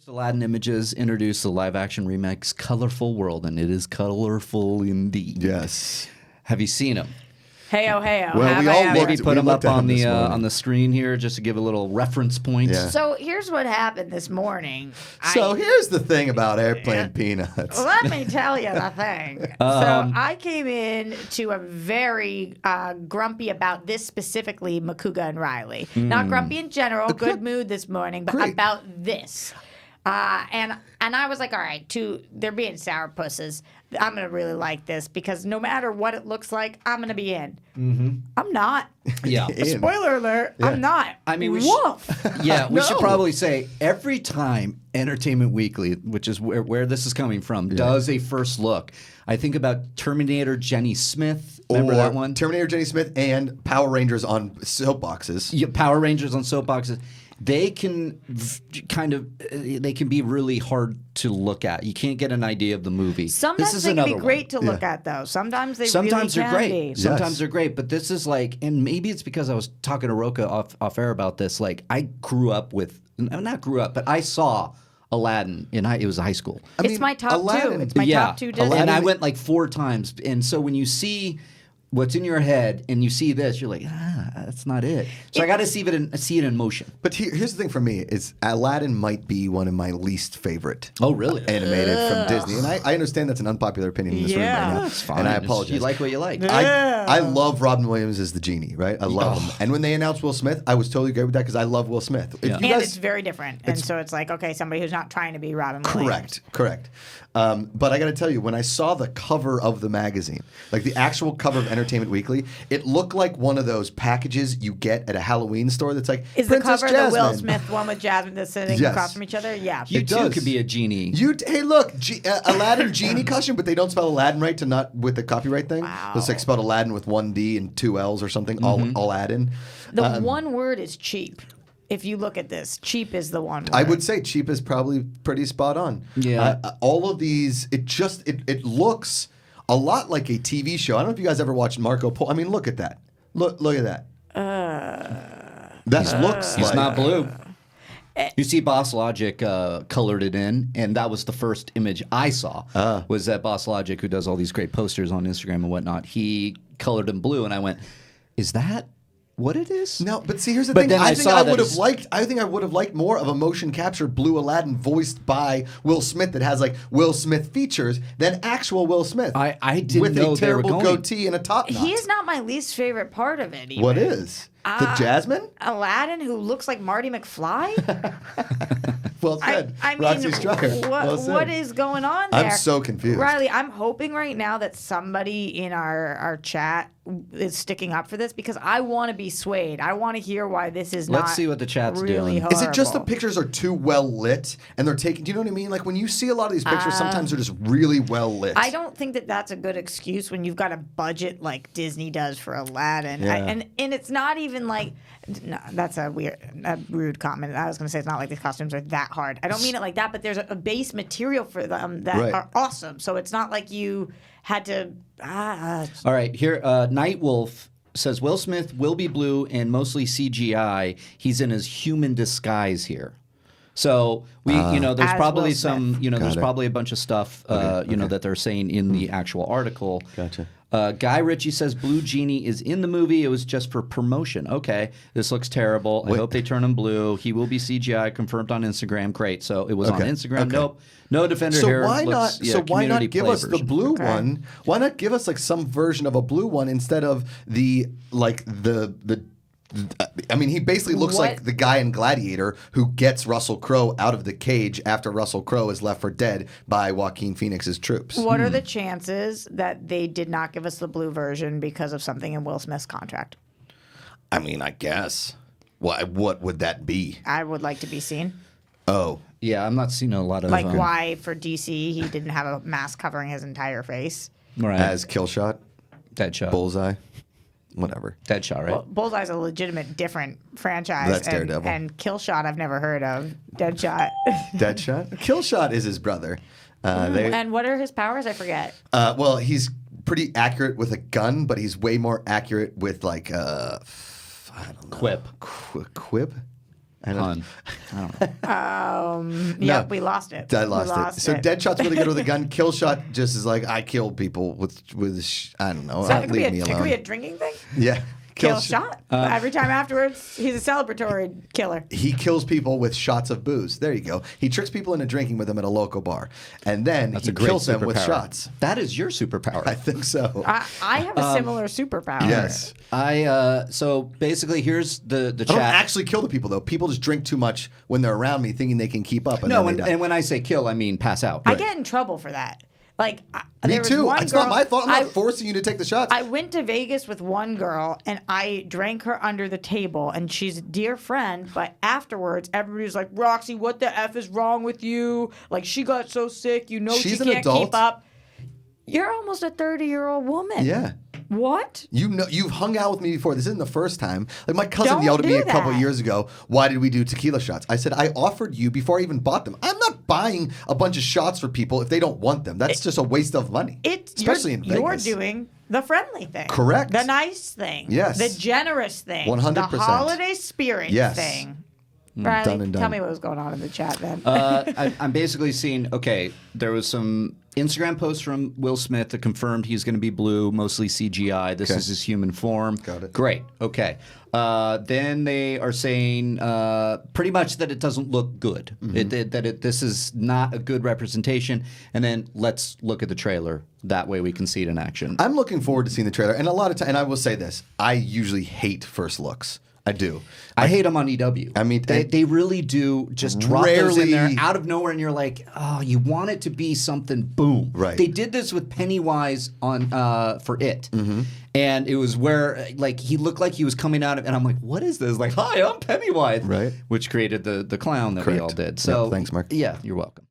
Aladdin Images introduced the live-action remakes Colorful World, and it is colorful indeed. Yes. Have you seen them? Heyo, heyo. Well, we Have I all ever? Maybe put them up on the the screen here just to give a little reference point. Yeah. So here's what happened this morning. So here's the thing about airplane peanuts. Let me tell you the thing. So I came in to a very grumpy about this specifically, Makuga and Riley. Not grumpy in general, good mood this morning, but Great. about this. And I was like, all right, they're being sourpusses. I'm going to really like this because no matter what it looks like, I'm going to be in. Mm-hmm. I'm not. Yeah. Spoiler alert, I'm not. I mean, we No. should probably say every time Entertainment Weekly, which is where this is coming from, does a first look. I think about Terminator Jenny Smith. Remember that one? Terminator Jenny Smith and Power Rangers on soapboxes. Yeah, Power Rangers on soapboxes. They can they can be really hard to look at. You can't get an idea of the movie. Sometimes they can be great to look at, though. Sometimes they really they're can great. be. Sometimes they're great, but this is like, and maybe it's because I was talking to Roka off air about this. Like, I grew up with, not grew up, but I saw Aladdin it was high school. It's my top Aladdin. two. It's my top two Disney. And I went like 4 times. And so when you see what's in your head and you see this, you're like, that's not it. So I got to see it in motion. But here's the thing for me is Aladdin might be one of my least favorite. Oh, really? Animated from Disney, and I understand that's an unpopular opinion in this room right now. That's fine. And I apologize. You like what you like. I love Robin Williams as the genie, right? I love him. And when they announced Will Smith, I was totally great with that because I love Will Smith. If Yeah. you And guys- it's very different. And so it's like, okay, somebody who's not trying to be Robin Williams. Correct. But I got to tell you, when I saw the cover of the magazine, like the actual cover of Entertainment Weekly, it looked like one of those packages you get at a Halloween store that's like, Is the Princess cover Jasmine. the Will Smith one with Jasmine that's sitting Yes. across from each other? Yeah. You It too does. could be a genie. Hey, look, Aladdin genie costume, but they don't spell Aladdin right to not with the copyright thing. Wow. It's like spelled Aladdin with 1 D and 2 L's or something. Aladdin. The one word is cheap. If you look at this, cheap is the one word. I would say cheap is probably pretty spot on. Yeah. All of these, it looks a lot like a TV show. I don't know if you guys ever watched Marco Polo. I mean, look at that. Look at that. That looks He's like not blue. You see Boss Logic colored it in, and that was the first image I saw, was that Boss Logic, who does all these great posters on Instagram and whatnot, he colored him blue, and I went, is that what it is? No, but see, here's the But thing. then I think saw I that would have he's- liked. I think I would have liked more of a motion capture blue Aladdin voiced by Will Smith that has like Will Smith features than actual Will Smith. I didn't with know a they were terrible going. goatee and a top knot. He is not my least favorite part of it. Even. What is the Jasmine? Aladdin, who looks like Marty McFly? Well said, I mean, Roxy Stryer. Well said. what is going on there? I'm so confused. Riley, I'm hoping right now that somebody in our chat is sticking up for this because I want to be swayed. I want to hear why this is not Let's see what the chat's really doing. horrible. Is it just the pictures are too well lit and they're taking? Do you know what I mean? Like when you see a lot of these pictures, sometimes they're just really well lit. I don't think that that's a good excuse when you've got a budget like Disney does for Aladdin. Yeah. And it's not even like, no, that's a rude comment. I was going to say it's not like these costumes are that hard. I don't mean it like that, but there's a base material for them that Right. are awesome. So it's not like you had to. All right, here, Night Wolf says Will Smith will be blue and mostly CGI. He's in his human disguise here. So there's As probably Will some, Smith. there's probably a bunch of stuff, that they're saying in the actual article. Gotcha. Guy Ritchie says Blue Genie is in the movie. It was just for promotion. Okay, this looks terrible. I hope they turn him blue. He will be CGI, confirmed on Instagram. Great. So it was on Instagram. Okay. Nope. No Defender So here. why Looks, not? Why not give us the version. blue one? Why not give us like some version of a blue one instead of the. I mean, he basically looks like the guy in Gladiator who gets Russell Crowe out of the cage after Russell Crowe is left for dead by Joaquin Phoenix's troops. What are the chances that they did not give us the blue version because of something in Will Smith's contract? I mean, I guess. What would that be? I would like to be seen. Oh. Yeah, I'm not seeing a lot of Like why for DC he didn't have a mask covering his entire face. Right. As Killshot, Deadshot. Bullseye, whatever. Deadshot, right? Well, Bullseye's a legitimate different franchise. That's Daredevil. And Killshot I've never heard of. Deadshot. Deadshot? Killshot is his brother. And what are his powers? I forget. Well, he's pretty accurate with a gun, but he's way more accurate with like I don't know. Quip. Quip? I don't know. Yeah, we lost it. I lost it. So Deadshot's really good with a gun. Killshot just is like, I kill people with I don't know. So it could Leave me it alone. could be a drinking thing. Yeah. Kill shot. Every time afterwards, he's a celebratory killer. He kills people with shots of booze. There you go. He tricks people into drinking with him at a local bar. And then he kills them with shots. That is your superpower. I think so. I have a similar superpower. Yes. So basically, here's the chat. I don't actually kill the people, though. People just drink too much when they're around me, thinking they can keep up. And No, then they die. and when I say kill, I mean pass out. I get in trouble for that. Like, Me there was too. one It's girl, not my fault. I'm not forcing you to take the shots. I went to Vegas with one girl and I drank her under the table, and she's a dear friend. But afterwards, everybody was like, "Roxy, what the F is wrong with you? Like, she got so sick. You know, She's she an can't adult. keep up." You're almost a 30-year-old woman. Yeah. What? You know, you've hung out with me before. This isn't the first time. Like, my cousin Don't yelled at me do a couple that. years ago, why did we do tequila shots? I said, I offered you before I even bought them. I'm not buying a bunch of shots for people if they don't want them. That's just a waste of money. Especially in Vegas. You're doing the friendly thing. Correct. The nice thing. Yes. The generous thing. 100%. The holiday spirit Yes. thing. Done Riley, and done. tell me what was going on in the chat then. I'm basically seeing, okay, there was some Instagram posts from Will Smith that confirmed he's going to be blue, mostly CGI. This is his human form. Got it. Great. Okay. Then they are saying pretty much that it doesn't look good, this is not a good representation. And then let's look at the trailer. That way we can see it in action. I'm looking forward to seeing the trailer. And a lot of time, and I will say this, I usually hate first looks. I do. I hate them on EW. I mean, they really do just drop those in there rarely- out of nowhere, and you're like, oh, you want it to be something boom. Right. They did this with Pennywise on for It, and it was where like he looked like he was coming out of, and I'm like, what is this? Like, hi, I'm Pennywise, Right. Which created the clown that we all did. So Yep, thanks, Mark. Yeah, you're welcome.